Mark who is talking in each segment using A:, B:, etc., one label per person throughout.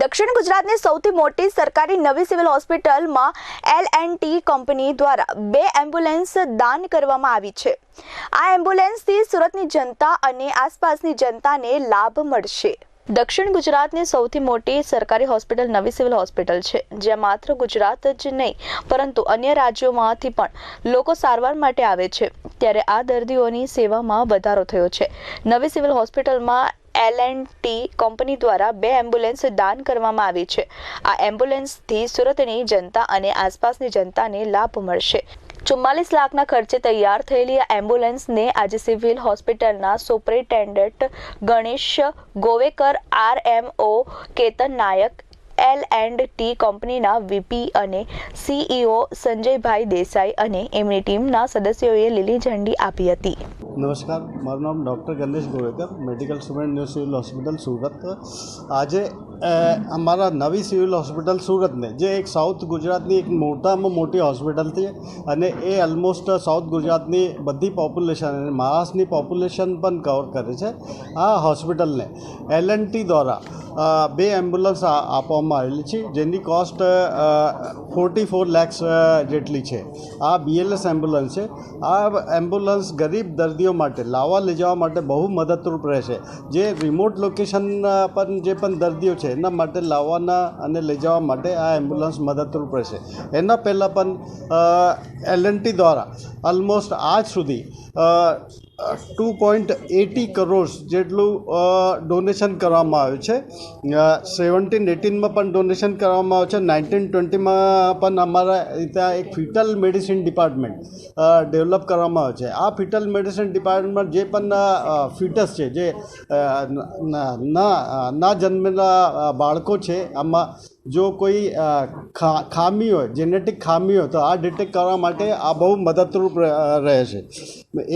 A: દક્ષિણ ગુજરાતની સૌથી મોટી સરકારી નવી સિવિલ હોસ્પિટલમાં L&T કંપની દ્વારા 2 એમ્બ્યુલન્સ દાન કરવામાં આવી છે। આ એમ્બ્યુલન્સથી સુરતની જનતા અને આસપાસની જનતાને લાભ મળશે। દક્ષિણ ગુજરાતની સૌથી મોટી સરકારી હોસ્પિટલ નવી સિવિલ હોસ્પિટલ છે, જ્યાં માત્ર ગુજરાત જ નહીં પરંતુ અન્ય રાજ્યોમાંથી પણ લોકો સારવાર માટે આવે છે। ત્યારે આ દર્દીઓની સેવામાં વધારો થયો છે। નવી સિવિલ હોસ્પિટલમાં L&T કંપની દ્વારા 2 એમ્બ્યુલન્સ દાન કરવામાં આવી છે। આ એમ્બ્યુલન્સથી સુરતની જનતા અને આસપાસની જનતાને લાભ મળશે। 44 લાખના ખર્ચે તૈયાર થયેલી આ એમ્બ્યુલન્સને આજે સિવિલ હોસ્પિટલના સુપરિન્ટેન્ડન્ટ ગણેશ ગોવેકર, RMO કેતન નાયક, L&T કંપનીના VP અને CEO સંજયભાઈ દેસાઈ અને એમની ટીમના સદસ્યોએ લીલી ઝંડી આપી હતી।
B: नमस्कार, મારું નામ doctor Ganesh Govekar, medical student new civil hospital Surat. આજે અમારા નવી સિવિલ હોસ્પિટલ સુરતને જે એક સાઉથ ગુજરાતની એક મોટામાં મોટી હોસ્પિટલ છે અને એ ઓલમોસ્ટ સાઉથ ગુજરાતની બધી પોપ્યુલેશન અને મહારાષ્ટ્રની પોપ્યુલેશન પણ કવર કરે છે। આ હોસ્પિટલને L&T દ્વારા 2 એમ્બ્યુલન્સ આપવામાં આવેલી છે, જેની કોસ્ટ 44 લાખ જેટલી છે। આ BLS એમ્બ્યુલન્સ છે। આ એમ્બ્યુલન્સ ગરીબ દર્દીઓ માટે લાવવા લઈ જવા માટે બહુ મદદરૂપ રહેશે। જે રિમોટ લોકેશન પર જે પણ દર્દીઓ છે એના માટે લાવવાના અને લઈ જવા માટે આ એમ્બ્યુલન્સ મદદરૂપ રહેશે। એના પહેલાં પણ L&T દ્વારા ઓલમોસ્ટ આજ સુધી 2.80 કરોડ જેટલું ડોનેશન કરવામાં આવ્યું છે। 17-18માં પણ ડોનેશન કરવામાં આવ્યું છે। 19-20માં પણ અમારા ત્યાં એક ફિટલ મેડિસિન ડિપાર્ટમેન્ટ ડેવલપ કરવામાં આવ્યું છે। આ ફિટલ મેડિસિન ડિપાર્ટમેન્ટ જે પણ ફિટસ છે, જે ના જન્મેલા બાળકો છે, આમાં જો કોઈ ખામી હોય, જેનેટિક ખામી હોય તો આ ડિટેક્ટ કરવા માટે આ બહુ મદદરૂપ રહે છે।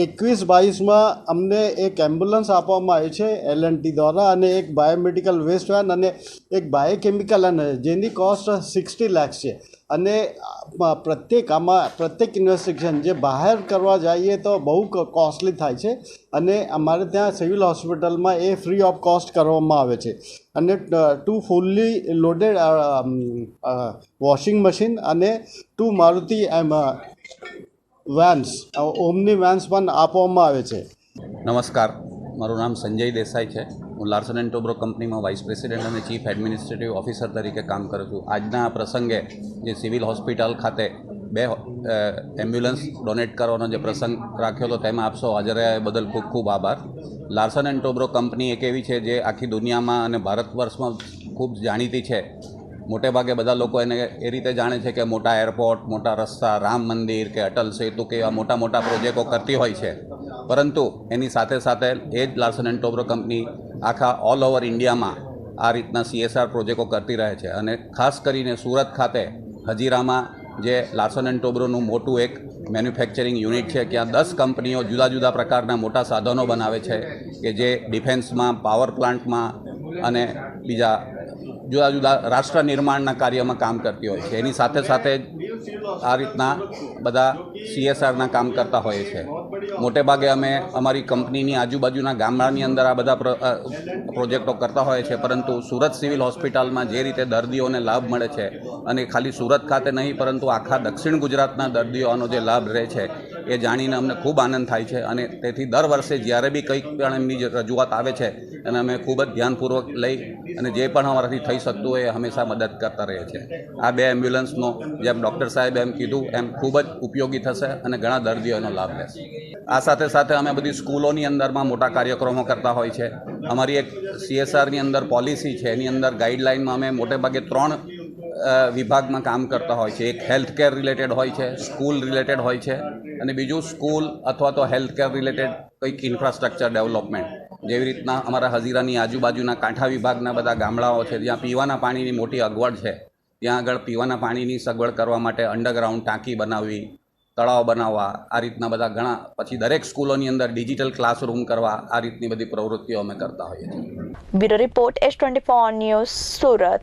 B: 21-22માં અમને એક એમ્બ્યુલન્સ આપવામાં આવી છે L&T દ્વારા અને એક બાયોમેડિકલ વેસ્ટ વેન અને એક બાયોકેમિકલ અને જેની કોસ્ટ 60 લાખ છે। અને પ્રત્યેક ઇન્વેસ્ટિગેશન જે બહાર કરવા જઈએ તો બહુ કોસ્ટલી થાય છે અને અમારે ત્યાં સિવિલ હોસ્પિટલમાં એ ફ્રી ઓફ કોસ્ટ કરવામાં આવે છે। અને 2 ફૂલ્લી લોડેડ વોશિંગ મશીન અને 2 મારુતિ વેન્સ, ઓમની વેન્સ પણ આપવામાં આવે છે।
C: નમસ્કાર, મારું નામ સંજય દેસાઈ છે। હું લાર્સન એન્ડ ટોબ્રો કંપનીમાં વાઇસ પ્રેસિડેન્ટ અને ચીફ એડમિનિસ્ટ્રેટિવ ઓફિસર તરીકે કામ કરું છું। આજના પ્રસંગે જે સિવિલ હોસ્પિટલ ખાતે 2 એમ્બ્યુલન્સ ડોનેટ કરવાનો જે પ્રસંગ રાખ્યો હતો તેમાં આપ સૌ હાજર રહ્યા એ બદલ ખૂબ ખૂબ આભાર। લાર્સન એન્ડ ટોબ્રો કંપની એક એવી છે જે આખી દુનિયામાં અને ભારત વર્ષમાં ખૂબ જાણીતી છે। મોટે ભાગે બધા લોકો એને એ રીતે જાણે છે કે મોટા એરપોર્ટ, મોટા રસ્તા, રામ મંદિર કે અટલ સેતુ કે એવા મોટા મોટા પ્રોજેક્ટો કરતી હોય છે, પરંતુ એની સાથે સાથે એ જ લાર્સન એન્ડ ટોબ્રો કંપની આખા ઓલ ઓવર ઇન્ડિયામાં આ રીતના CSR પ્રોજેક્ટો કરતી રહે છે। અને ખાસ કરીને સુરત ખાતે હજીરામાં જે લાર્સન એન્ડ ટોબ્રોનું મોટું એક મેન્યુફેક્ચરિંગ યુનિટ છે, ત્યાં 10 કંપનીઓ જુદા જુદા પ્રકારના મોટા સાધનો બનાવે છે કે જે ડિફેન્સમાં, પાવર પ્લાન્ટમાં અને બીજા જુદા જુદા રાષ્ટ્ર નિર્માણના કાર્યમાં કામ કરતી હોય છે। એની સાથે સાથે આ રીતના બધા CSRના કામ કરતા હોઈએ છીએ। મોટે ભાગે અમે અમારી કંપનીની આજુબાજુના ગામડાની અંદર આ બધા પ્રોજેક્ટો કરતા હોઈએ છીએ, પરંતુ સુરત સિવિલ હોસ્પિટલમાં જે રીતે દર્દીઓને લાભ મળે છે અને ખાલી સુરત ખાતે નહીં પરંતુ આખા દક્ષિણ ગુજરાતના દર્દીઓનો જે લાભ રહે છે એ જાણીને અમને ખૂબ આનંદ થાય છે। અને તેથી દર વર્ષે જ્યારે બી કંઈક પણ એમની રજૂઆત આવે છે એને અમે ખૂબ જ ધ્યાનપૂર્વક લઈ અને જે પણ અમારાથી થઈ શકતું હોય એ હંમેશા મદદ કરતા રહીએ છીએ। આ 2 એમ્બ્યુલન્સનો જેમ ડૉક્ટર સાહેબે એમ કીધું એમ ખૂબ જ ઉપયોગી થશે અને ઘણા દર્દીઓ એનો લાભ લેશે। આ સાથે સાથે અમે બધી સ્કૂલોની અંદરમાં મોટા કાર્યક્રમો કરતા હોય છે। અમારી એક CSRની અંદર પોલિસી છે, એની અંદર ગાઈડલાઇનમાં અમે મોટે ભાગે 3 વિભાગમાં કામ કરતા હોય છે। એક હેલ્થકેર રિલેટેડ હોય છે, સ્કૂલ રિલેટેડ હોય છે અને બીજું સ્કૂલ અથવા તો હેલ્થકેર રિલેટેડ કંઈક ઇન્ફ્રાસ્ટ્રક્ચર ડેવલપમેન્ટ। જેવી રીતના અમારા હજીરાની આજુબાજુના કાંઠા વિભાગના બધા ગામડાઓ છે જ્યાં પીવાના પાણીની મોટી અગવડ છે, ત્યાં આગળ પીવાના પાણીની સગવડ કરવા માટે અંડરગ્રાઉન્ડ ટાંકી બનાવવી, તળાવ બનાવવા, આ રીતના બધા ઘણા, પછી દરેક સ્કૂલોની અંદર ડિજિટલ ક્લાસરૂમ કરવા, આ રીતની બધી પ્રવૃત્તિઓ અમે કરતા હોઈએ છીએ।
A: Bureau report S24 news Surat.